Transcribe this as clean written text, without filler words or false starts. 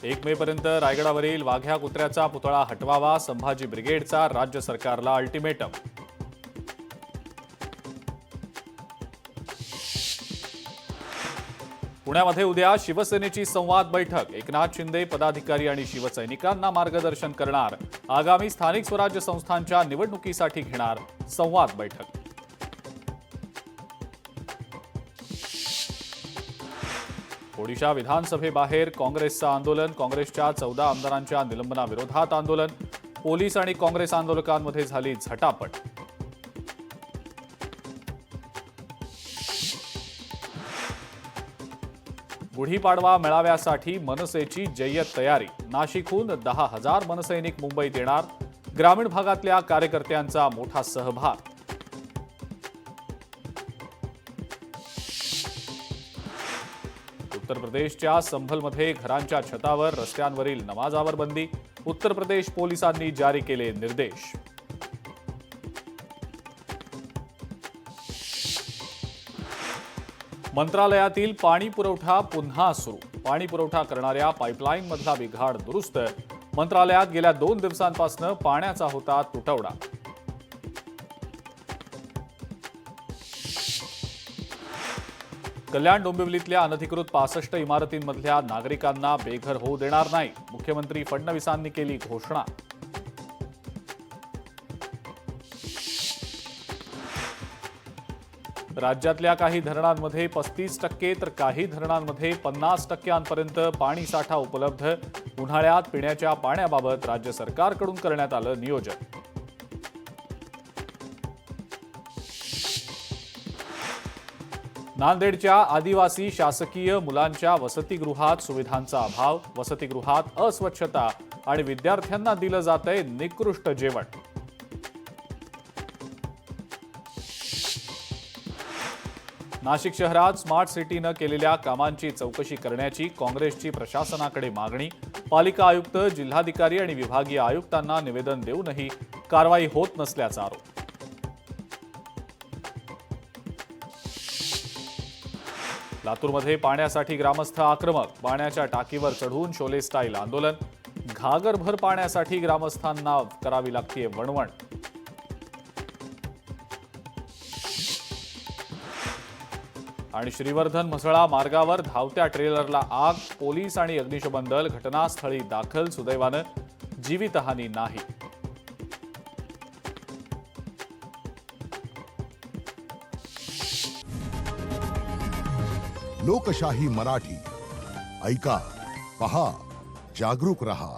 1 मे पर्यंत रायगडावरील वाघ्या कुत्र्याचा पुतळा हटवावा, संभाजी ब्रिगेडचा राज्य सरकारला अल्टिमेटम. पुण्यामध्ये उद्या शिवसेनेची संवाद बैठक. एकनाथ शिंदे पदाधिकारी आणि शिवसैनिकांना मार्गदर्शन करणार. आगामी स्थानिक स्वराज्य संस्थांच्या निवडणुकीसाठी घेणार संवाद बैठक. ओडिशा विधानसभेबाहेर काँग्रेसचं आंदोलन. काँग्रेसच्या 14 आमदारांच्या निलंबनाविरोधात आंदोलन. पोलीस आणि काँग्रेस आंदोलकांमध्ये झाली झटापट. गुढीपाडवा मेळाव्यासाठी मनसेची जय्यत तयारी. नाशिकहून 10,000 मनसैनिक मुंबईत येणार. ग्रामीण भागातल्या कार्यकर्त्यांचा मोठा सहभाग. उत्तर प्रदेशच्या संभलमध्ये घरांच्या छतावर रस्त्यांवरील नमाजावर बंदी. उत्तर प्रदेश पोलिसांनी जारी केले निर्देश. मंत्रालयातील पाणी पुरवठा पुन्हा सुरू. पाणी पुरवठा करणाऱ्या पाईपलाईनमधला बिघाड दुरुस्त. मंत्रालयात गेल्या 2 दिवसांपासून पाण्याचा होता तुटवडा. कल्याण डोंबिवलीतल्या अनधिकृत 65 इमारतींमधल्या नागरिकांना बेघर होऊ देणार नाही. मुख्यमंत्री फडणवीसांनी केली घोषणा. राज्यातल्या काही धरणांमध्ये 35% तर काही धरणांमध्ये 50% पाणी साठा उपलब्ध. उन्हाळ्यात पिण्याच्या पाण्याबाबत राज्य सरकारकडून करण्यात आलं नियोजन. नांदेडच्या आदिवासी शासकीय मुलांच्या वसतिगृहात सुविधांचा अभाव. वसतिगृहात अस्वच्छता आणि विद्यार्थ्यांना दिलं जातंय निकृष्ट जेवण. नाशिक शहरात स्मार्ट सिटीनं केलेल्या कामांची चौकशी करण्याची काँग्रेसची प्रशासनाकडे मागणी. पालिका आयुक्त, जिल्हाधिकारी आणि विभागीय आयुक्तांना निवेदन देऊनही कारवाई होत नसल्याचा आरोप. लातूरमध्ये पाण्यासाठी ग्रामस्थ आक्रमक. पाण्याच्या टाकीवर चढून शोले स्टाईल आंदोलन. घागरभर पाण्यासाठी ग्रामस्थांना करावी लागतेय वणवण. आणि श्रीवर्धन म्हसळा मार्गावर धावत्या ट्रेलरला आग. पोलीस आणि अग्निशमन दल घटनास्थळी दाखल. सुदैवानं जीवितहानी नाही. लोकशाही मराठी ऐका, पहा, जागरूक रहा.